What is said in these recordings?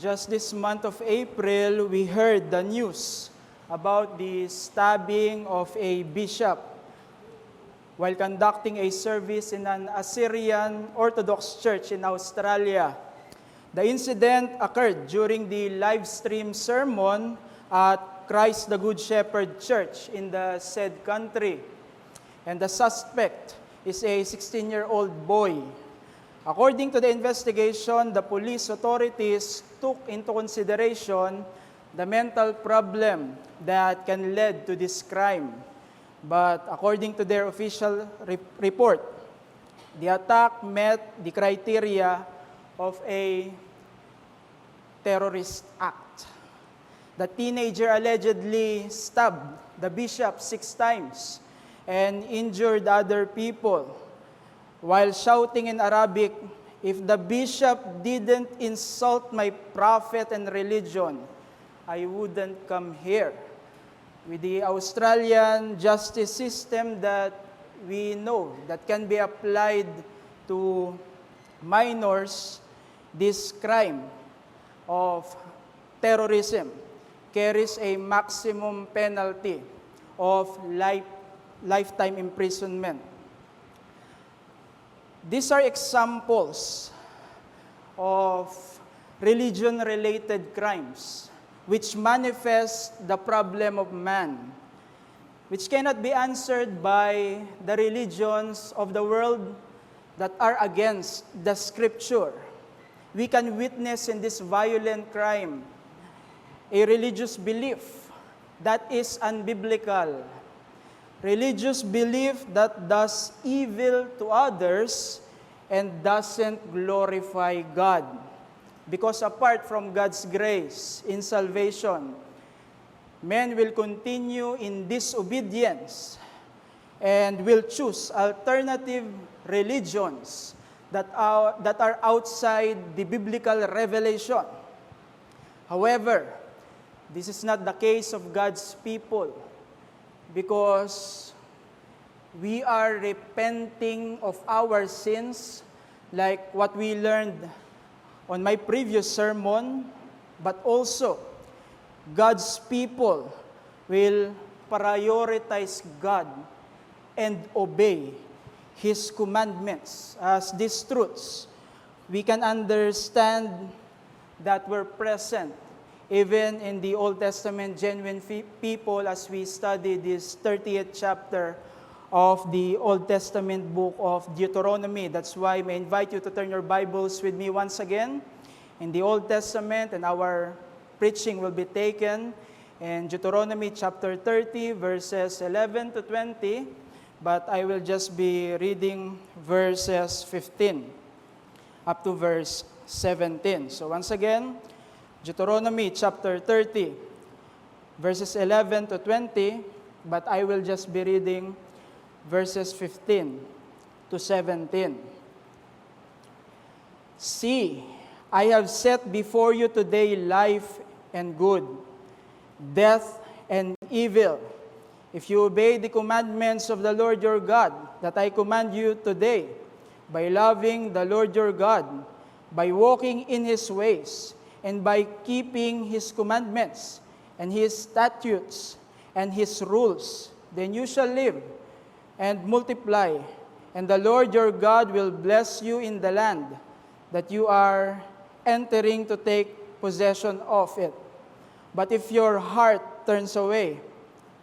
just this month of April, we heard the news about the stabbing of a bishop while conducting a service in an Assyrian Orthodox church in Australia. The incident occurred during the live stream sermon at Christ the Good Shepherd Church in the said country. And the suspect is a 16-year-old boy. According to the investigation, the police authorities took into consideration the mental problem that can lead to this crime. But according to their official report, the attack met the criteria of a terrorist act. The teenager allegedly stabbed the bishop 6 times and injured other people while shouting in Arabic, "If the bishop didn't insult my prophet and religion, I wouldn't come here." With the Australian justice system that we know that can be applied to minors, this crime of terrorism carries a maximum penalty of lifetime imprisonment. These are examples of religion-related crimes which manifest the problem of man, which cannot be answered by the religions of the world that are against the Scripture. We can witness in this violent crime a religious belief that is unbiblical, religious belief that does evil to others and doesn't glorify God. Because apart from God's grace in salvation, men will continue in disobedience and will choose alternative religions that are outside the biblical revelation. However, this is not the case of God's people, because we are repenting of our sins, like what we learned on my previous sermon, but also God's people will prioritize God and obey His commandments. As these truths, we can understand that were present even in the Old Testament genuine people as we study this 30th chapter of the Old Testament book of Deuteronomy. That's why I invite you to turn your Bibles with me once again in the Old Testament, and our preaching will be taken in Deuteronomy chapter 30, verses 11 to 20, but I will just be reading verses 15 up to verse 17. So once again, Deuteronomy chapter 30, verses 11 to 20, but I will just be reading verses 15 to 17. See, I have set before you today life and good, death and evil. If you obey the commandments of the Lord your God that I command you today, by loving the Lord your God, by walking in His ways, and by keeping His commandments and His statutes and His rules, then you shall live and multiply, and the Lord your God will bless you in the land that you are entering to take possession of it. But if your heart turns away,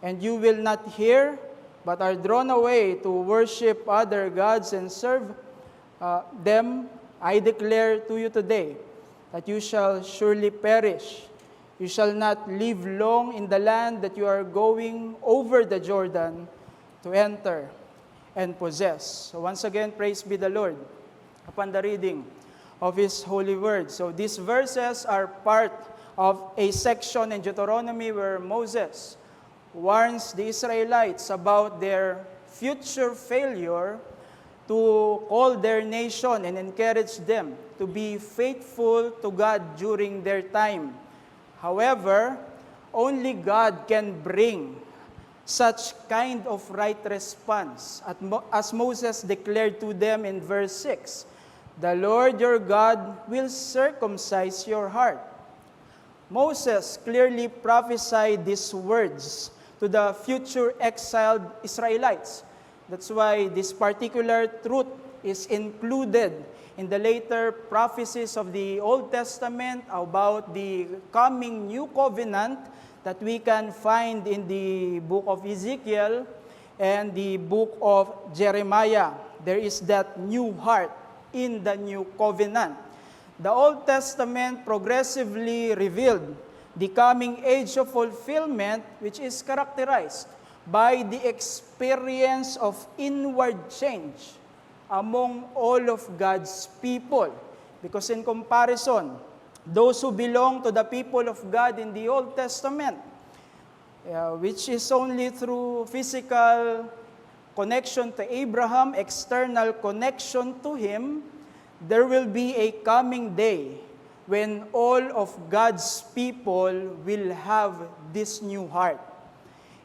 and you will not hear, but are drawn away to worship other gods and serve them, I declare to you today that you shall surely perish. You shall not live long in the land that you are going over the Jordan to enter and possess. So once again, praise be the Lord upon the reading of His holy word. So these verses are part of a section in Deuteronomy where Moses warns the Israelites about their future failure to call their nation and encourage them to be faithful to God during their time. However, only God can bring such kind of right response, as Moses declared to them in verse 6. The Lord your God will circumcise your heart Moses clearly prophesied these words to the future exiled Israelites. That's why this particular truth is included in the later prophecies of the Old Testament about the coming new covenant that we can find in the book of Ezekiel and the book of Jeremiah. There is that new heart in the new covenant. The Old Testament progressively revealed the coming age of fulfillment, which is characterized by the experience of inward change among all of God's people. Because in comparison, those who belong to the people of God in the Old Testament, which is only through physical connection to Abraham, external connection to him, there will be a coming day when all of God's people will have this new heart.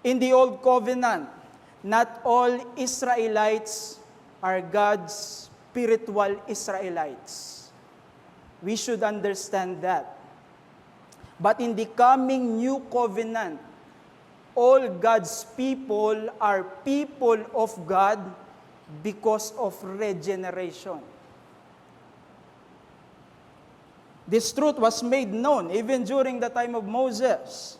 In the Old Covenant, not all Israelites are God's spiritual Israelites. We should understand that. But in the coming new covenant, all God's people are people of God because of regeneration. This truth was made known even during the time of Moses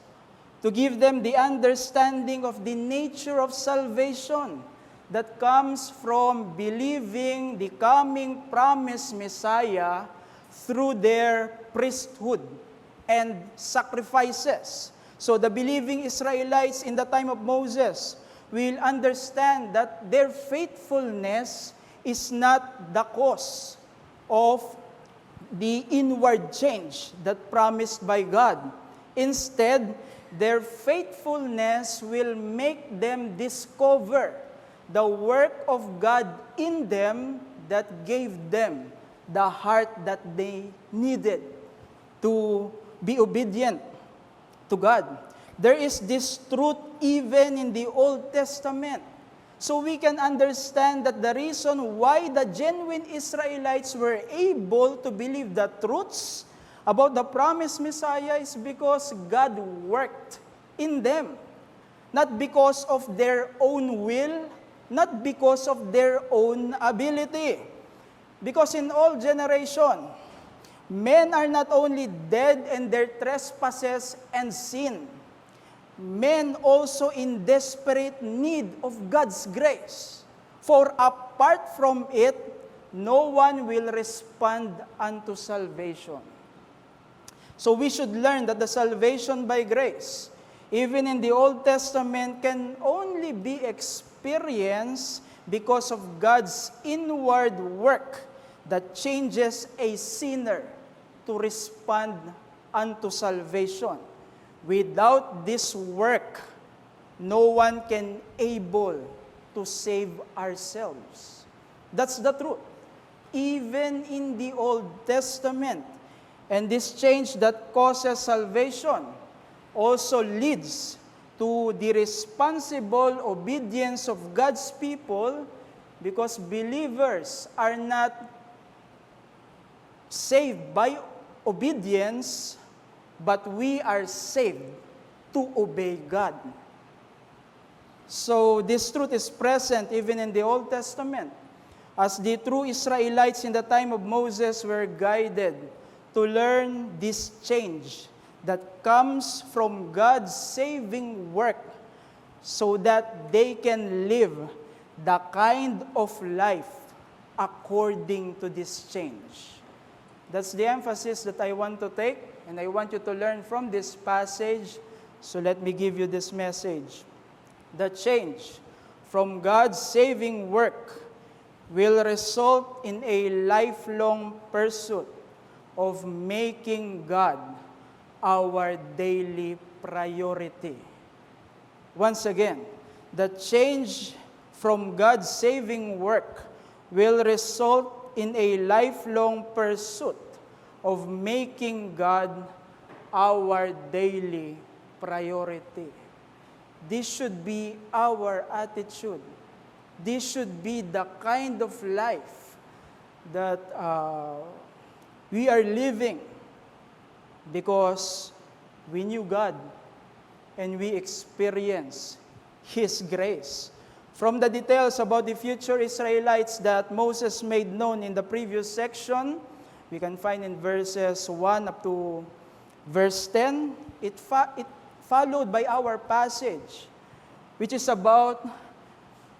to give them the understanding of the nature of salvation that comes from believing the coming promised Messiah through their priesthood and sacrifices. So the believing Israelites in the time of Moses will understand that their faithfulness is not the cause of the inward change that promised by God. Instead, their faithfulness will make them discover the work of God in them that gave them the heart that they needed to be obedient to God. There is this truth even in the Old Testament. So we can understand that the reason why the genuine Israelites were able to believe the truths about the promised Messiah is because God worked in them. Not because of their own will, not because of their own ability. Because in all generation, men are not only dead in their trespasses and sin, men also in desperate need of God's grace. For apart from it, no one will respond unto salvation. So we should learn that the salvation by grace, even in the Old Testament, can only be experienced because of God's inward work that changes a sinner to respond unto salvation. Without this work, no one can able to save ourselves. That's the truth. Even in the Old Testament. And this change that causes salvation also leads to the responsible obedience of God's people, because believers are not saved by obedience, but we are saved to obey God. So this truth is present even in the Old Testament, as the true Israelites in the time of Moses were guided to learn this change that comes from God's saving work so that they can live the kind of life according to this change. That's the emphasis that I want to take, and I want you to learn from this passage. So let me give you this message. The change from God's saving work will result in a lifelong pursuit of making God our daily priority. Once again, the change from God's saving work will result in a lifelong pursuit of making God our daily priority. This should be our attitude. This should be the kind of life that we are living, because we knew God and we experienced His grace. From the details about the future Israelites that Moses made known in the previous section, we can find in verses 1 up to verse 10, it followed by our passage, which is about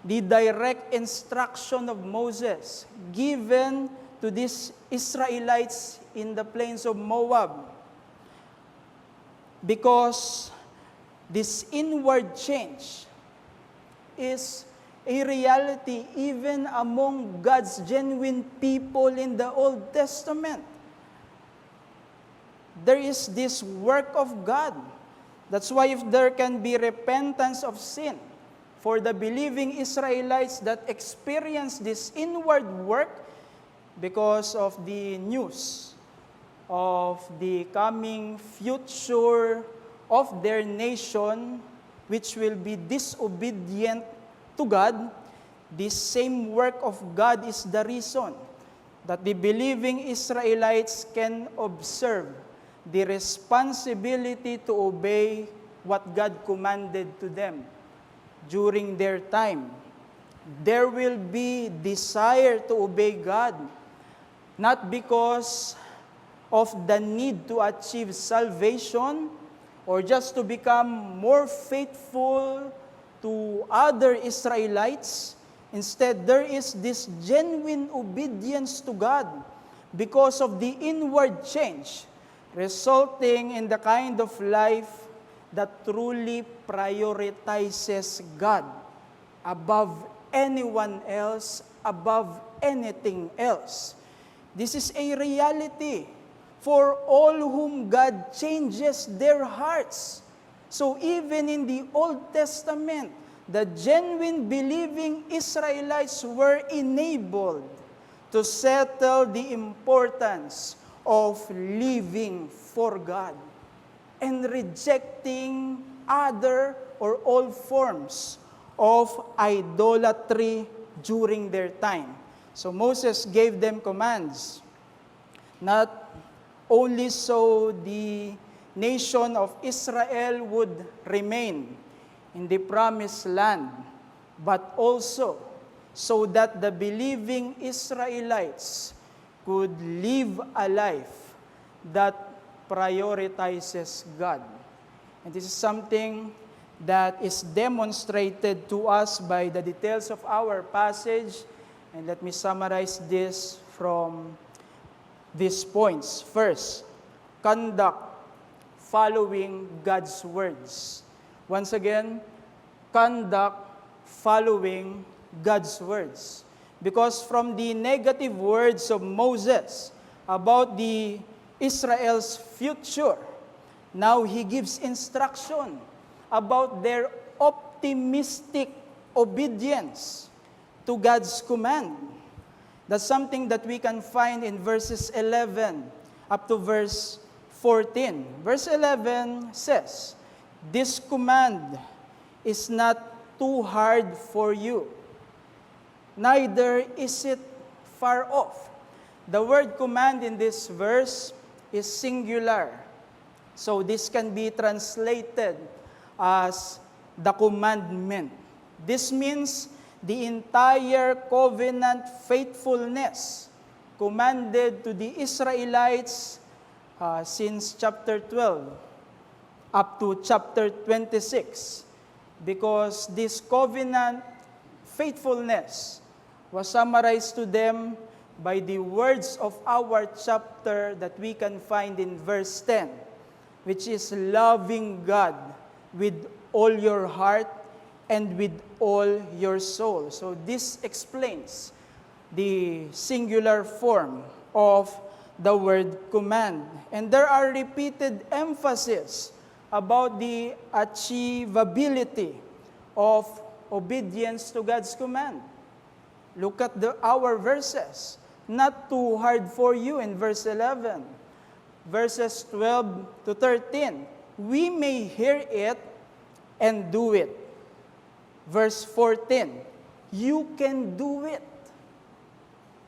the direct instruction of Moses given to these Israelites in the plains of Moab. Because this inward change is a reality even among God's genuine people in the Old Testament. There is this work of God. That's why if there can be repentance of sin for the believing Israelites that experience this inward work because of the news of the coming future of their nation, which will be disobedient to God, this same work of God is the reason that the believing Israelites can observe the responsibility to obey what God commanded to them during their time. There will be desire to obey God, not because of the need to achieve salvation or just to become more faithful to other Israelites. Instead, there is this genuine obedience to God because of the inward change, resulting in the kind of life that truly prioritizes God above anyone else, above anything else. This is a reality for all whom God changes their hearts. So even in the Old Testament, the genuine believing Israelites were enabled to settle the importance of living for God and rejecting other or all forms of idolatry during their time. So Moses gave them commands, not only so the nation of Israel would remain in the promised land, but also so that the believing Israelites could live a life that prioritizes God. And this is something that is demonstrated to us by the details of our passage. And let me summarize this from these points. First, conduct following God's words. Once again, conduct following God's words. Because from the negative words of Moses about the Israel's future, now he gives instruction about their optimistic obedience to God's command. That's something that we can find in verses 11 up to verse 14. Verse 11 says, "This command is not too hard for you, neither is it far off." The word command in this verse is singular. So this can be translated as the commandment. This means the entire covenant faithfulness commanded to the Israelites since chapter 12 up to chapter 26. Because this covenant faithfulness was summarized to them by the words of our chapter that we can find in verse 10, which is loving God with all your heart and with all your soul. So this explains the singular form of the word command. And there are repeated emphasis about the achievability of obedience to God's command. Look at our verses. Not too hard for you in verse 11. Verses 12 to 13. We may hear it and do it. Verse 14. You can do it.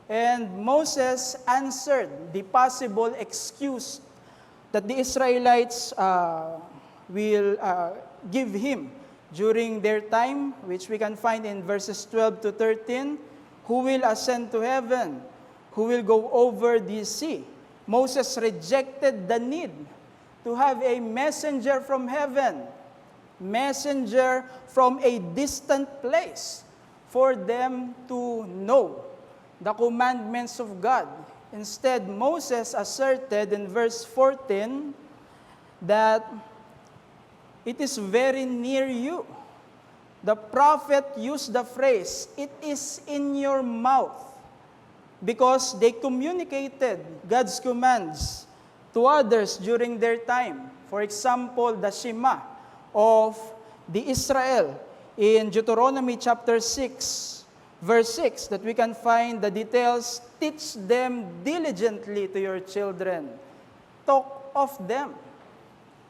And Moses answered the possible excuse that the Israelites will give him during their time, which we can find in verses 12 to 13, who will ascend to heaven, who will go over the sea. Moses rejected the need to have a messenger from heaven, messenger from a distant place, for them to know the commandments of God. Instead, Moses asserted in verse 14 that it is very near you. The prophet used the phrase, "It is in your mouth," because they communicated God's commands to others during their time. For example, the Shema of the Israel in Deuteronomy chapter 6, verse 6, that we can find the details. Teach them diligently to your children. Talk of them.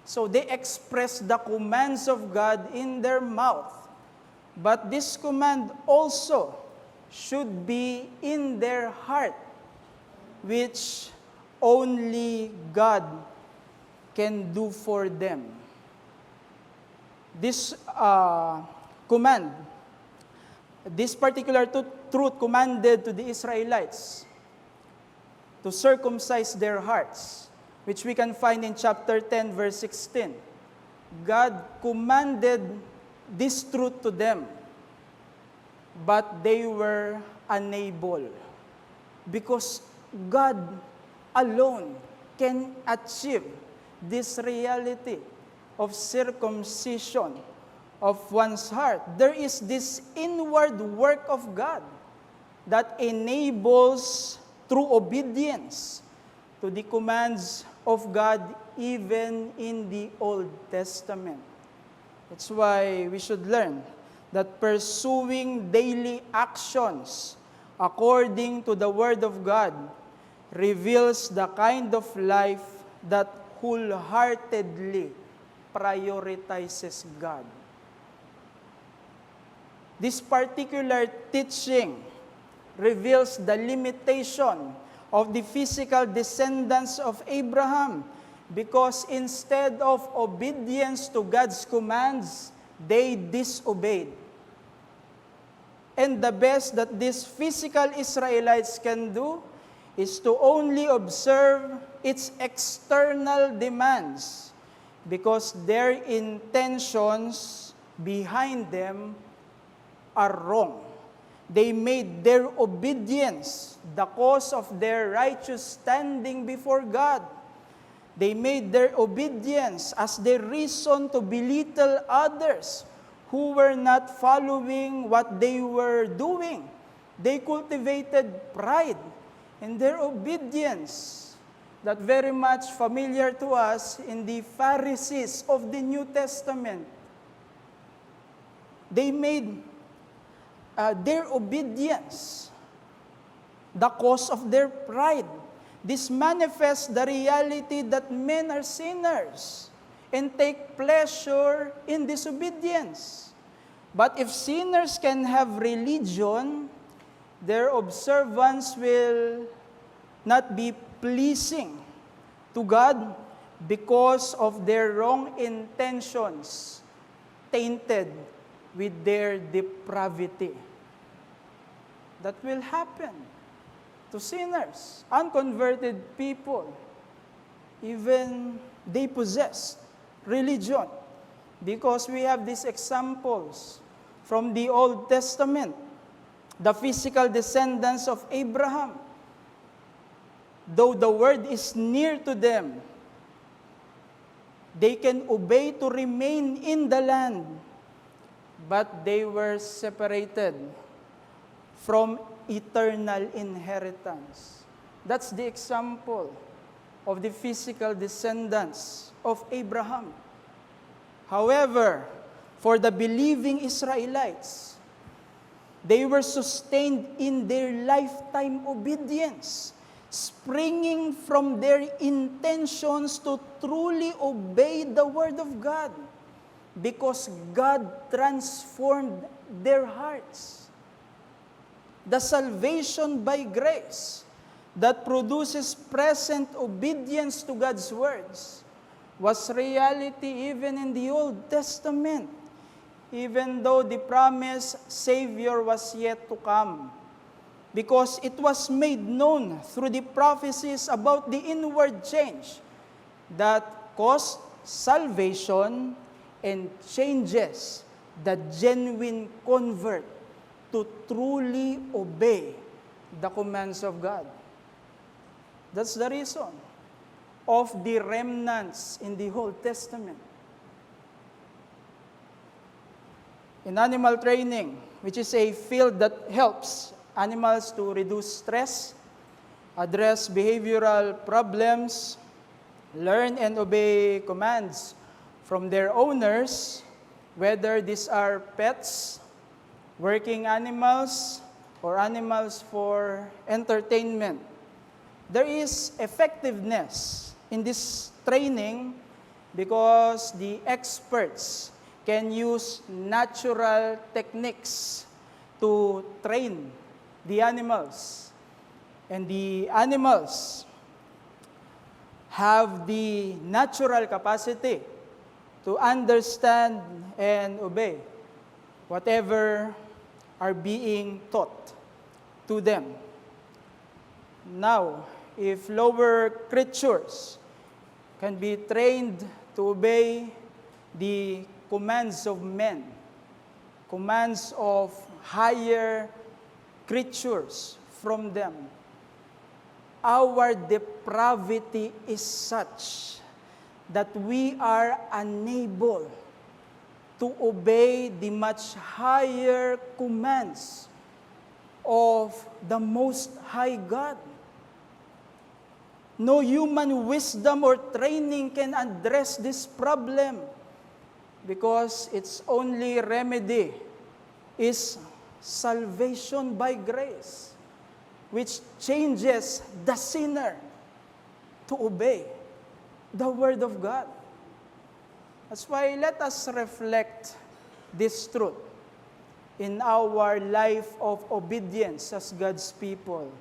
So they express the commands of God in their mouth. But this command also should be in their heart, which only God can do for them. This command, this particular truth commanded to the Israelites to circumcise their hearts, which we can find in chapter 10, verse 16. God commanded this truth to them, but they were unable, because God alone can achieve this reality of circumcision of one's heart. There is this inward work of God that enables, through obedience to the commands of God, even in the Old Testament. That's why we should learn that pursuing daily actions according to the Word of God reveals the kind of life that wholeheartedly prioritizes God. This particular teaching reveals the limitation of the physical descendants of Abraham, because instead of obedience to God's commands, they disobeyed. And the best that these physical Israelites can do is to only observe its external demands, because their intentions behind them are wrong. They made their obedience the cause of their righteous standing before God. They made their obedience as their reason to belittle others who were not following what they were doing. They cultivated pride in their obedience, that very much familiar to us in the Pharisees of the New Testament. They made their obedience the cause of their pride. This manifests the reality that men are sinners and take pleasure in disobedience. But if sinners can have religion, their observance will not be pleasing to God because of their wrong intentions, tainted with their depravity. That will happen to sinners, unconverted people. Even they possess religion, because we have these examples from the Old Testament. The physical descendants of Abraham, though the word is near to them, they can obey to remain in the land, but they were separated from eternal inheritance. That's the example of the physical descendants of Abraham. However, for the believing Israelites, they were sustained in their lifetime obedience, springing from their intentions to truly obey the Word of God, because God transformed their hearts. The salvation by grace that produces present obedience to God's words was reality even in the Old Testament, even though the promised Savior was yet to come, because it was made known through the prophecies about the inward change that caused salvation and changes the genuine convert to truly obey the commands of God. That's the reason of the remnants in the Old Testament. In animal training, which is a field that helps animals to reduce stress, address behavioral problems, learn and obey commands from their owners, whether these are pets, working animals, or animals for entertainment. There is effectiveness in this training because the experts can use natural techniques to train the animals. And the animals have the natural capacity to understand and obey whatever are being taught to them. Now, if lower creatures can be trained to obey the commands of men, commands of higher creatures from them, our depravity is such that we are unable to obey the much higher commands of the Most High God. No human wisdom or training can address this problem because its only remedy is salvation by grace, which changes the sinner to obey the Word of God. That's why let us reflect this truth in our life of obedience as God's people.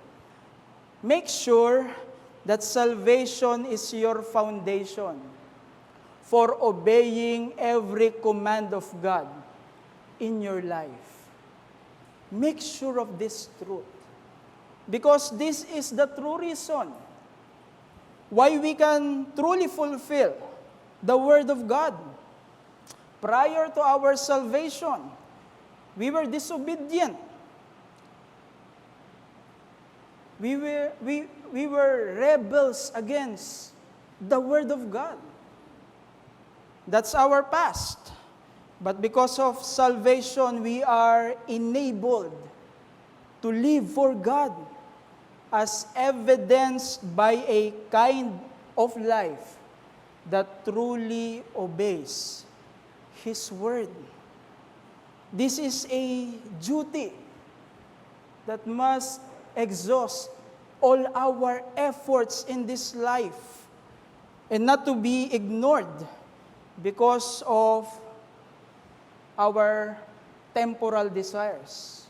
Make sure that salvation is your foundation for obeying every command of God in your life. Make sure of this truth, because this is the true reason why we can truly fulfill the Word of God. Prior to our salvation, we were disobedient. We were rebels against the Word of God. That's our past. But because of salvation, we are enabled to live for God, as evidenced by a kind of life that truly obeys His Word. This is a duty that must exhaust all our efforts in this life and not to be ignored because of our temporal desires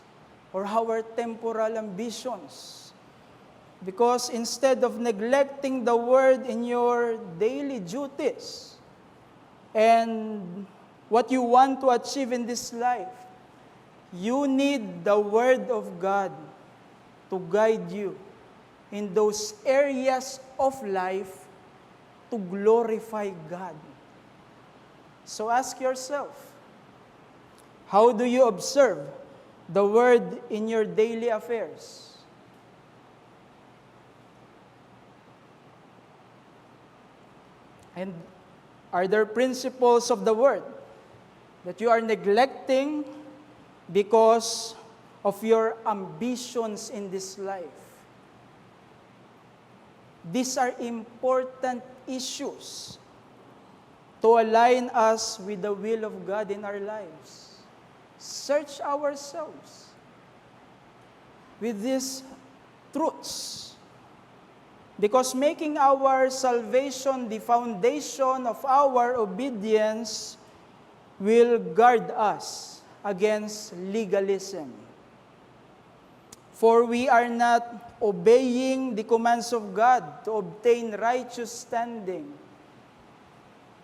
or our temporal ambitions. Because instead of neglecting the Word in your daily duties and what you want to achieve in this life, you need the Word of God to guide you in those areas of life to glorify God. So ask yourself, how do you observe the Word in your daily affairs? And are there principles of the Word that you are neglecting because of your ambitions in this life? These are important issues to align us with the will of God in our lives. Search ourselves with these truths, because making our salvation the foundation of our obedience will guard us against legalism. For we are not obeying the commands of God to obtain righteous standing.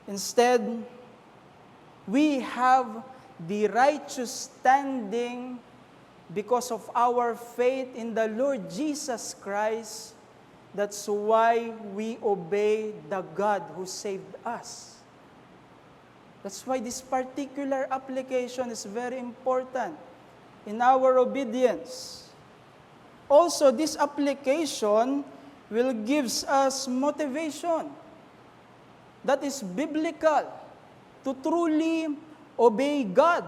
Instead, we have the righteous standing because of our faith in the Lord Jesus Christ. That's why we obey the God who saved us. That's why this particular application is very important in our obedience. Also, this application will gives us motivation that is biblical to truly obey God,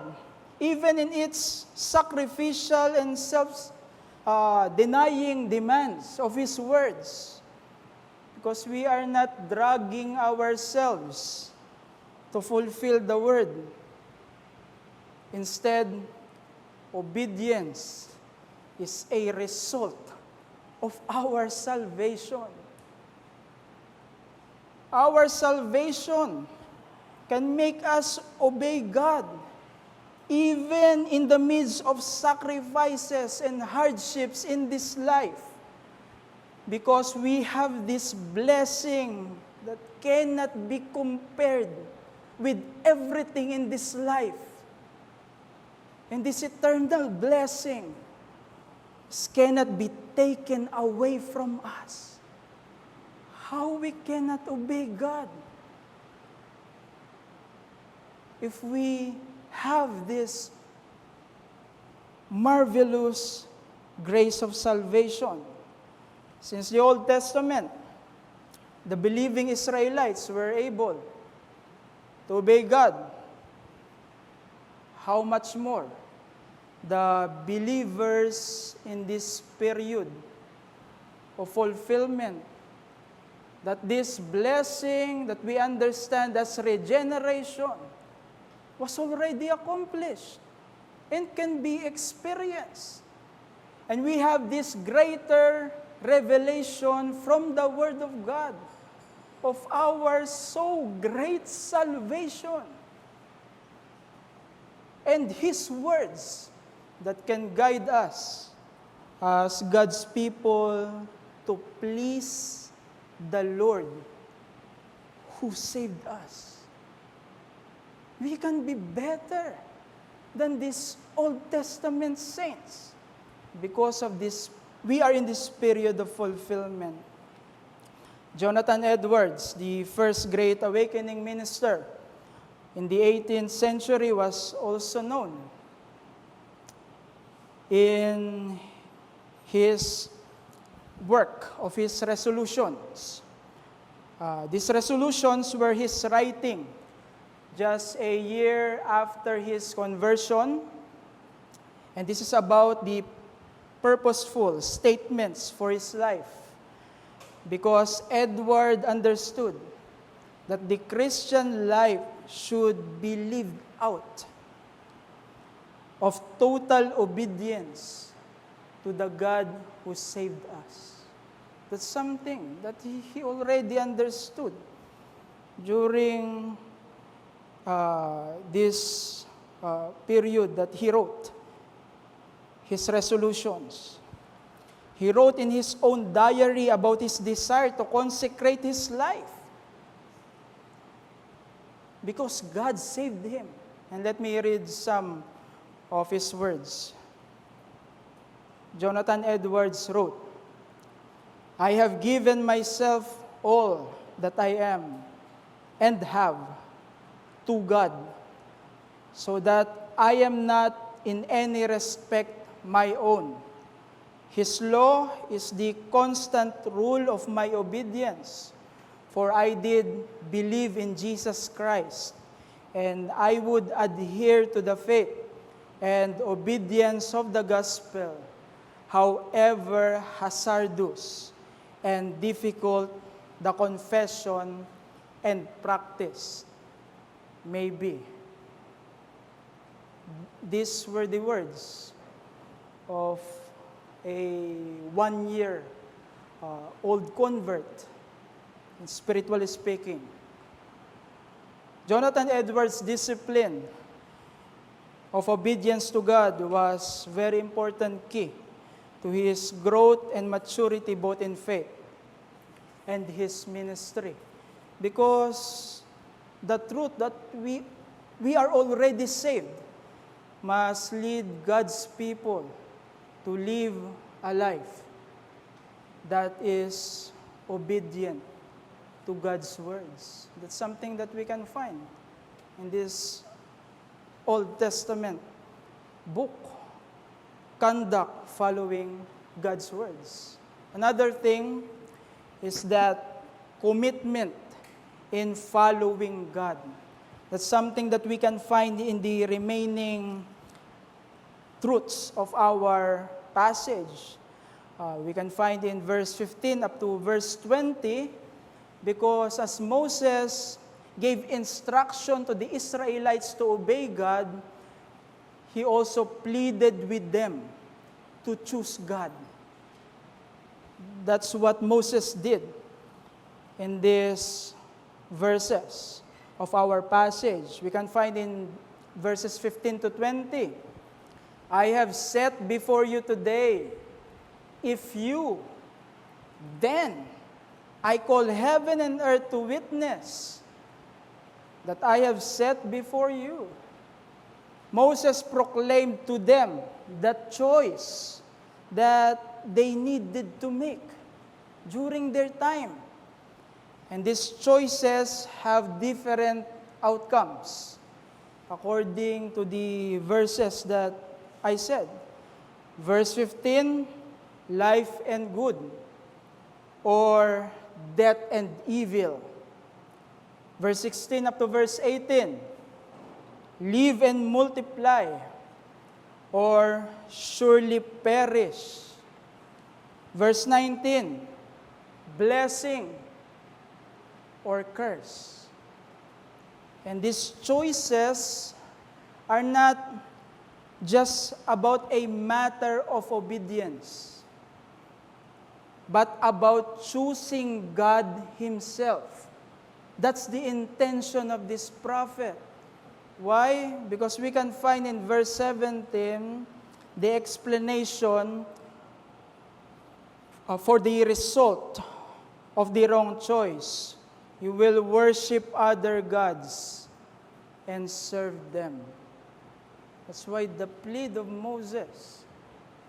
even in its sacrificial and self-denying demands of His words. Because we are not dragging ourselves to fulfill the word. Instead, obedience is a result of our salvation. Our salvation can make us obey God, even in the midst of sacrifices and hardships in this life, because we have this blessing that cannot be compared with everything in this life. And this eternal blessing cannot be taken away from us. How we cannot obey God if we have this marvelous grace of salvation? Since the Old Testament, the believing Israelites were able to obey God. How much more the believers in this period of fulfillment, that this blessing that we understand as regeneration was already accomplished and can be experienced. And we have this greater revelation from the Word of God of our so great salvation and His words that can guide us as God's people to please the Lord who saved us. We can be better than these Old Testament saints because of this. We are in this period of fulfillment. Jonathan Edwards, the first Great Awakening minister in the 18th century, was also known in his work of his resolutions. These resolutions were his writing just a year after his conversion, and this is about the purposeful statements for his life, because Edward understood that the Christian life should be lived out of total obedience to the God who saved us. That's something that he already understood during this period that he wrote his resolutions. He wrote in his own diary about his desire to consecrate his life because God saved him. And let me read some of his words. Jonathan Edwards wrote, "I have given myself all that I am and have to God, so that I am not in any respect my own. His law is the constant rule of my obedience, for I did believe in Jesus Christ, and I would adhere to the faith and obedience of the gospel, however hazardous and difficult the confession and practice may be." These were the words of a 1-year old convert, spiritually speaking. Jonathan Edwards' discipline of obedience to God was very important key to his growth and maturity both in faith and his ministry. Because the truth that we are already saved must lead God's people to live a life that is obedient to God's words. That's something that we can find in this Old Testament book. Conduct following God's words. Another thing is that commitment in following God. That's something that we can find in the remaining truths of our passage. We can find in verse 15 up to verse 20, because as Moses gave instruction to the Israelites to obey God, he also pleaded with them to choose God. That's what Moses did in these verses of our passage. We can find in verses 15 to 20, I have set before you today, if you, then I call heaven and earth to witness that I have set before you. Moses proclaimed to them the choice that they needed to make during their time. And these choices have different outcomes according to the verses that I said. Verse 15, life and good, or death and evil. Verse 16 up to verse 18, live and multiply, or surely perish. Verse 19, blessing or curse. And these choices are not just about a matter of obedience, but about choosing God Himself. That's the intention of this prophet. Why? Because we can find in verse 17 the explanation for the result of the wrong choice. You will worship other gods and serve them. That's why the plea of Moses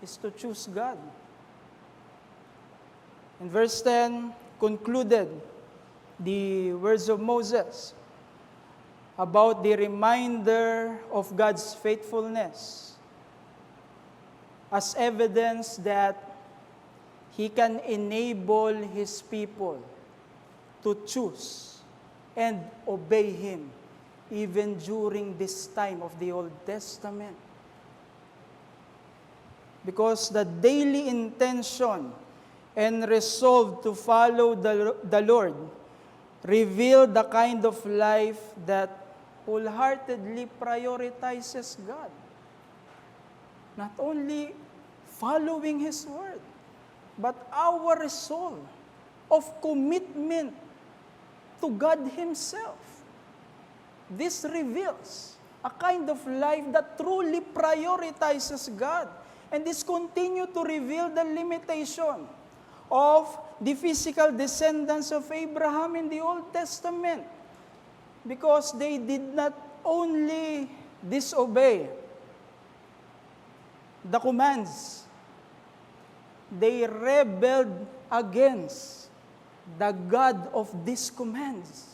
is to choose God. In verse 10, concluded the words of Moses about the reminder of God's faithfulness as evidence that He can enable His people to choose and obey Him even during this time of the Old Testament. Because the daily intention and resolve to follow the Lord reveal the kind of life that wholeheartedly prioritizes God. Not only following His word, but our resolve of commitment to God Himself. This reveals a kind of life that truly prioritizes God. And this continue to reveal the limitation of the physical descendants of Abraham in the Old Testament. Because they did not only disobey the commands, they rebelled against the God of these commands.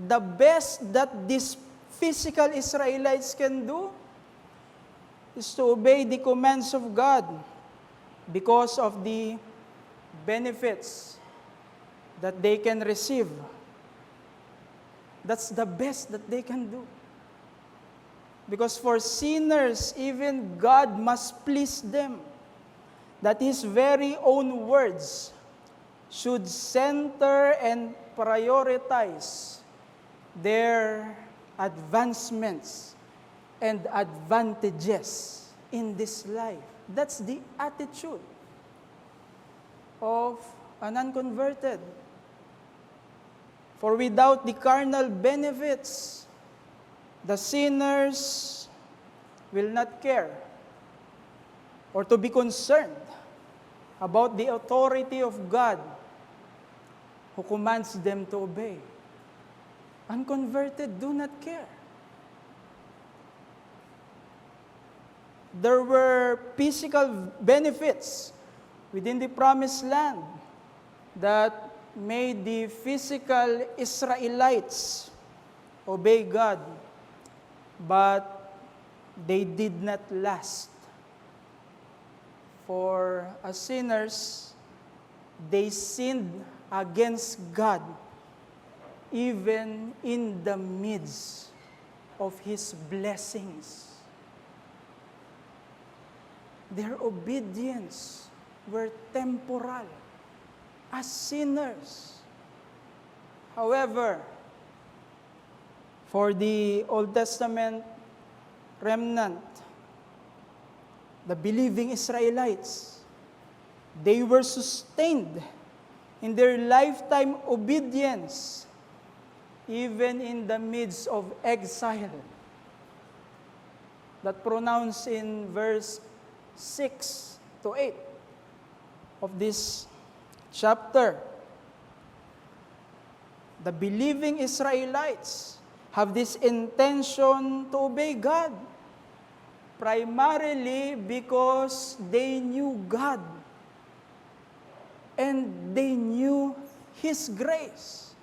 The best that these physical Israelites can do is to obey the commands of God because of the benefits that they can receive. That's the best that they can do. Because for sinners, even God must please them. That His very own words should center and prioritize their advancements and advantages in this life. That's the attitude of an unconverted. For without the carnal benefits, the sinners will not care or to be concerned about the authority of God who commands them to obey. Unconverted do not care. There were physical benefits within the promised land that made the physical Israelites obey God, but they did not last. For as sinners, they sinned against God even in the midst of His blessings. Their obedience were temporal as sinners. However, for the Old Testament remnant, the believing Israelites, they were sustained in their lifetime obedience, even in the midst of exile. That pronounced in verse 6 to 8 of this chapter. The believing Israelites have this intention to obey God, primarily because they knew God and they knew His grace.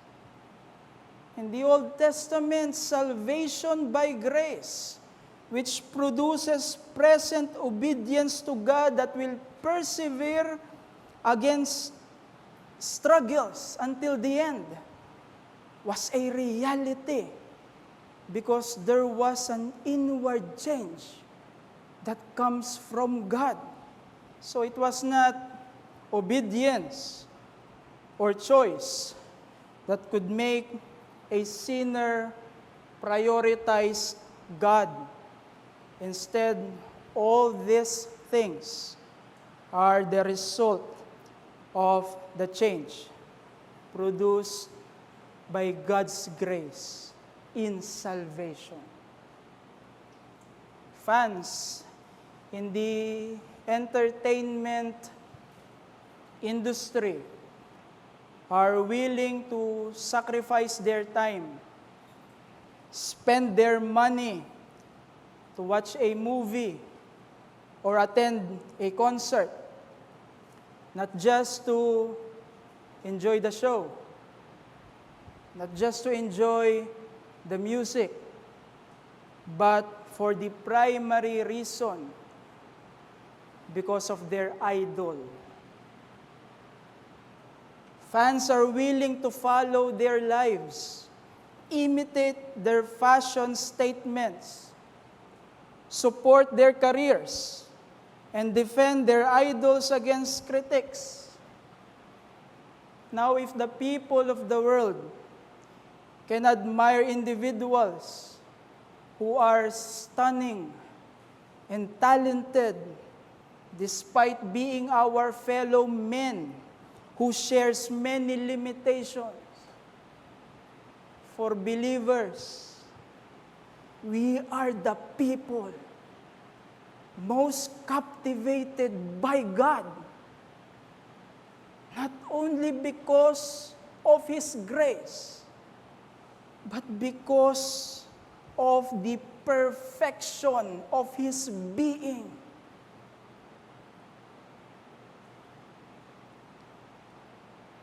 In the Old Testament, salvation by grace, which produces present obedience to God that will persevere against struggles until the end, was a reality because there was an inward change that comes from God. So it was not obedience or choice that could make a sinner prioritize God. Instead, all these things are the result of the change produced by God's grace in salvation. Fans in the entertainment industry are willing to sacrifice their time, spend their money to watch a movie or attend a concert, not just to enjoy the show, not just to enjoy the music, but for the primary reason, because of their idol. Fans are willing to follow their lives, imitate their fashion statements, support their careers, and defend their idols against critics. Now, if the people of the world can admire individuals who are stunning and talented despite being our fellow men who shares many limitations, for believers, we are the people most captivated by God, not only because of His grace, but because of the perfection of His being.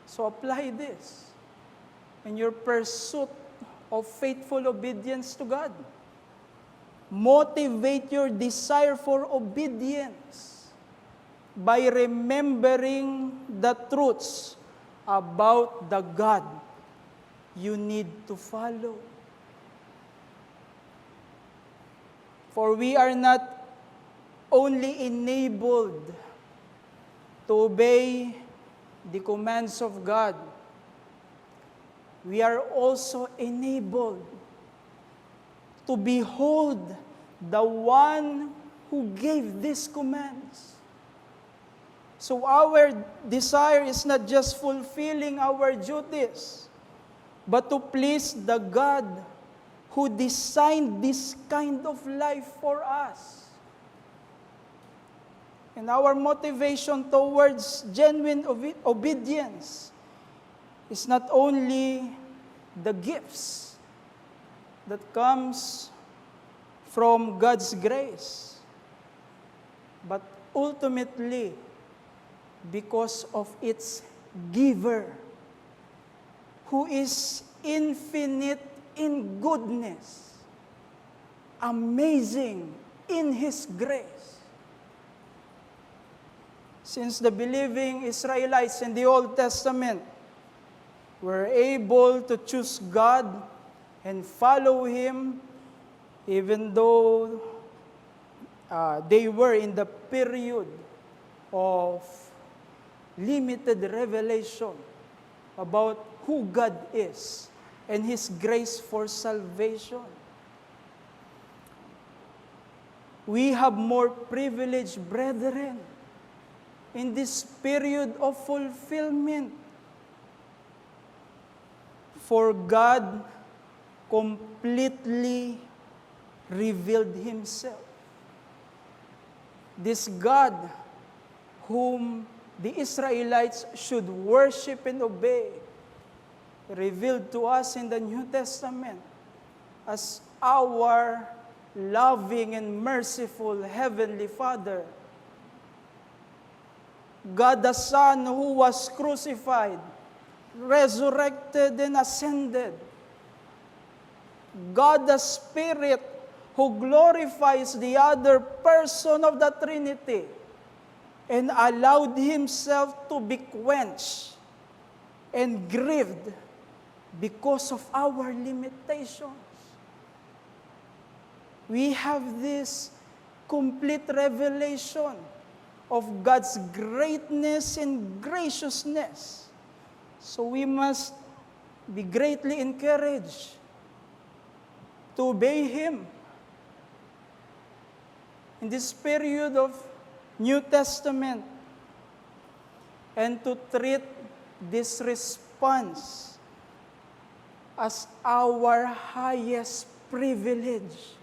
So apply this in your pursuit of faithful obedience to God. Motivate your desire for obedience by remembering the truths about the God you need to follow. For we are not only enabled to obey the commands of God, we are also enabled to behold the one who gave these commands. So our desire is not just fulfilling our duties, but to please the God who designed this kind of life for us. And our motivation towards genuine obedience is not only the gifts that comes from God's grace, but ultimately because of its giver, who is infinite in goodness, amazing in His grace. Since the believing Israelites in the Old Testament were able to choose God and follow Him, even though they were in the period of limited revelation about who God is and His grace for salvation. We have more privileged brethren in this period of fulfillment. For God completely revealed Himself. This God whom the Israelites should worship and obey, revealed to us in the New Testament as our loving and merciful Heavenly Father. God the Son who was crucified, resurrected and ascended. God the Spirit who glorifies the other person of the Trinity and allowed Himself to be quenched and grieved because of our limitations. We have this complete revelation of God's greatness and graciousness. So we must be greatly encouraged to obey Him. In this period of New Testament, and to treat this response as our highest privilege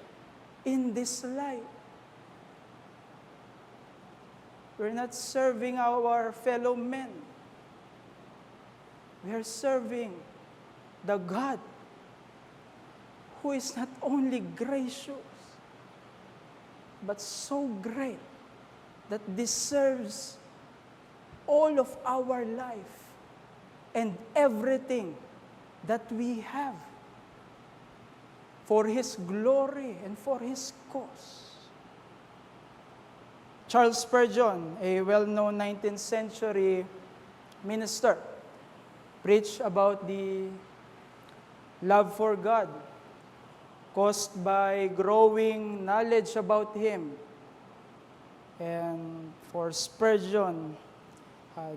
in this life. We're not serving our fellow men. We are serving the God who is not only gracious, but so great that deserves all of our life and everything that we have for His glory and for His cause. Charles Spurgeon, a well-known 19th century minister, preached about the love for God caused by growing knowledge about Him. And for Spurgeon,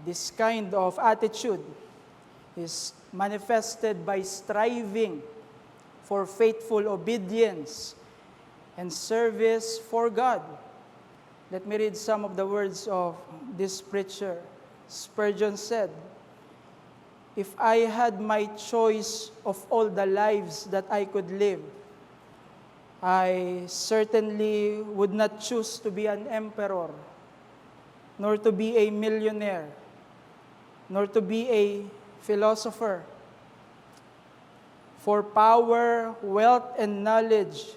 this kind of attitude is manifested by striving for faithful obedience and service for God. Let me read some of the words of this preacher. Spurgeon said, "If I had my choice of all the lives that I could live, I certainly would not choose to be an emperor, nor to be a millionaire, nor to be a philosopher. For power, wealth, and knowledge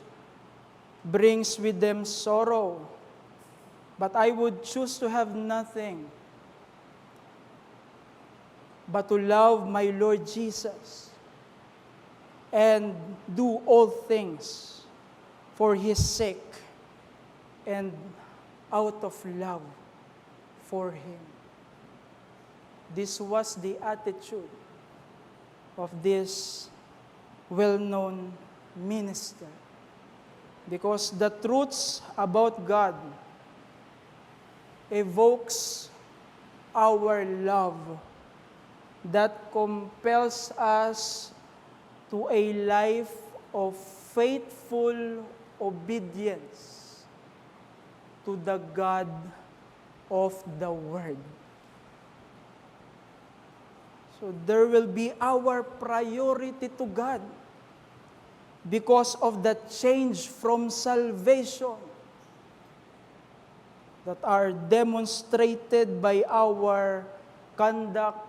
brings with them sorrow. But I would choose to have nothing but to love my Lord Jesus and do all things for His sake and out of love for Him." This was the attitude of this well-known minister. Because the truths about God evokes our love that compels us to a life of faithful obedience to the God of the Word. So there will be our priority to God because of the change from salvation. that are demonstrated by our conduct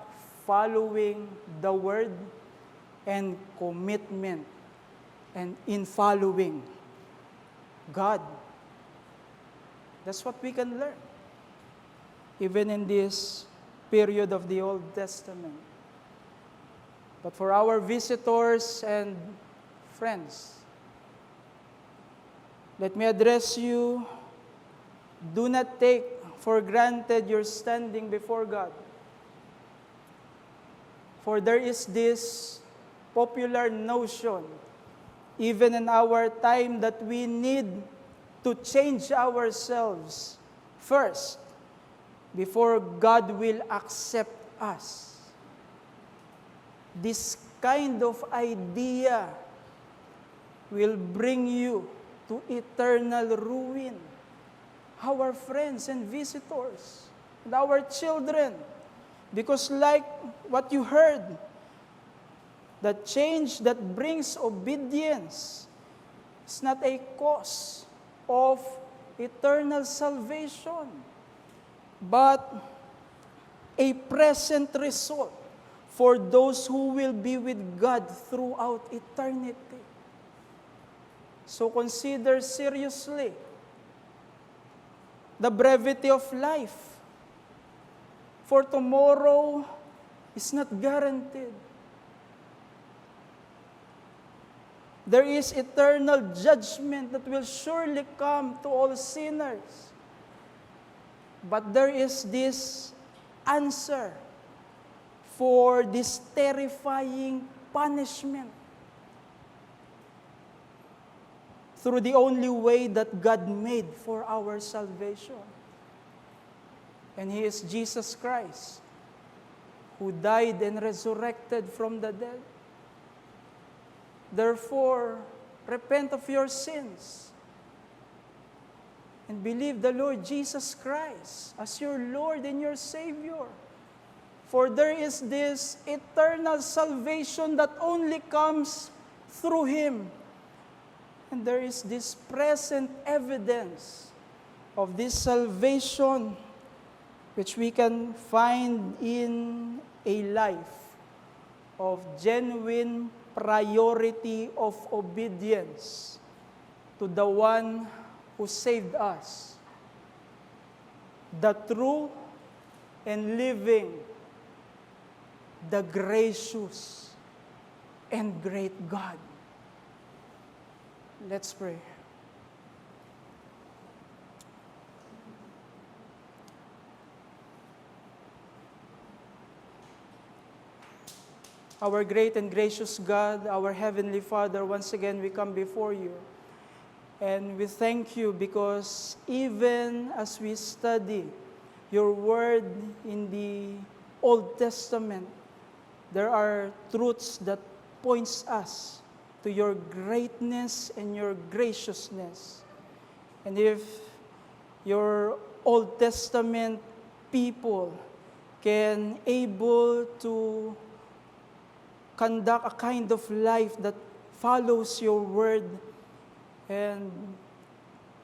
following the Word and commitment and in following God. That's what we can learn, even in this period of the Old Testament. But for our visitors and friends, let me address you, do not take for granted your standing before God. For there is this popular notion, even in our time, that we need to change ourselves first before God will accept us. This kind of idea will bring you to eternal ruin. Our friends and visitors, and our children, because like what you heard, the change that brings obedience is not a cause of eternal salvation, but a present result for those who will be with God throughout eternity. So consider seriously the brevity of life, for tomorrow is not guaranteed. There is eternal judgment that will surely come to all sinners. But there is this answer for this terrifying punishment through the only way that God made for our salvation. And He is Jesus Christ, who died and resurrected from the dead. Therefore, repent of your sins and believe the Lord Jesus Christ as your Lord and your Savior. For there is this eternal salvation that only comes through Him. And there is this present evidence of this salvation which we can find in a life of genuine priority of obedience to the one who saved us, the true and living, the gracious and great God. Let's pray. Our great and gracious God, our Heavenly Father, once again we come before you. And we thank you because even as we study your word in the Old Testament, there are truths that points us to your greatness and your graciousness. And if your Old Testament people can able to conduct a kind of life that follows your word and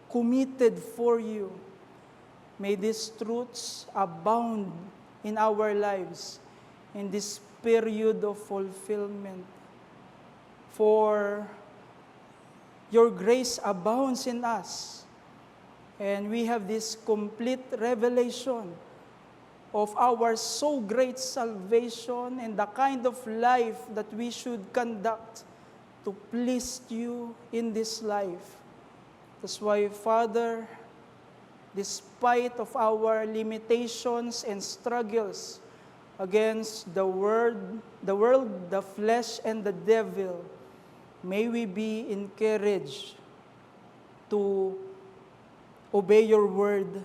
committed for you, may these truths abound in our lives in this period of fulfillment. For your grace abounds in us, and we have this complete revelation of our so great salvation and the kind of life that we should conduct to please you in this life. That's why, Father, despite of our limitations and struggles against the world, the flesh, and the devil, may we be encouraged to obey your word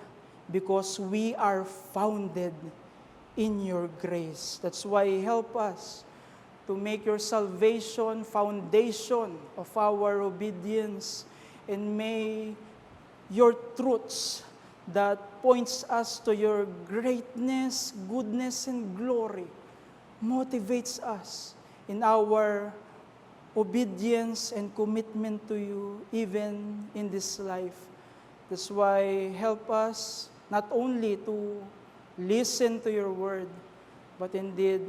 because we are founded in your grace. That's why help us to make your salvation foundation of our obedience, and may your truths that points us to your greatness, goodness, and glory motivates us in our obedience and commitment to you even in this life. That's why help us not only to listen to your word, but indeed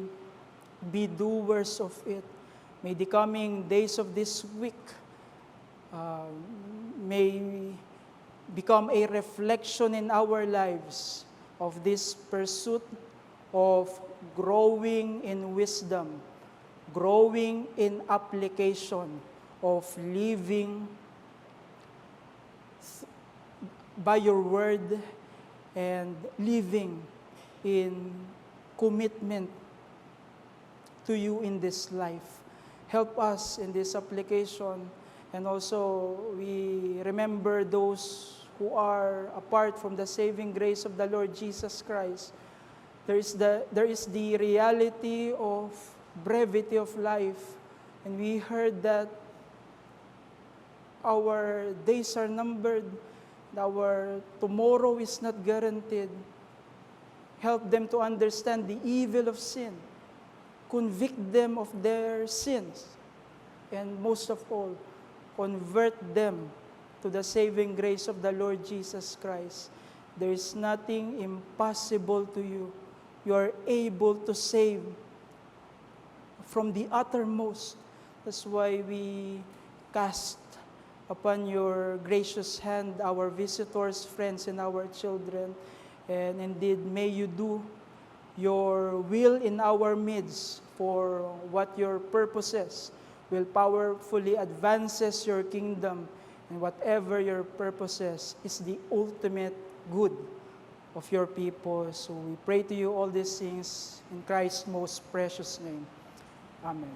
be doers of it. May the coming days of this week may become a reflection in our lives of this pursuit of growing in wisdom, growing in application of living by your word and living in commitment to you in this life. Help us in this application, and also we remember those who are apart from the saving grace of the Lord Jesus Christ. There is the reality of brevity of life, and we heard that our days are numbered, our tomorrow is not guaranteed. Help them to understand the evil of sin. Convict them of their sins. And most of all, convert them to the saving grace of the Lord Jesus Christ. There is nothing impossible to you. You are able to save from the uttermost. That's why we cast upon your gracious hand our visitors, friends, and our children. And indeed, may you do your will in our midst, for what your purposes will powerfully advances your kingdom, and whatever your purposes is the ultimate good of your people. So we pray to you all these things in Christ's most precious name. Amen.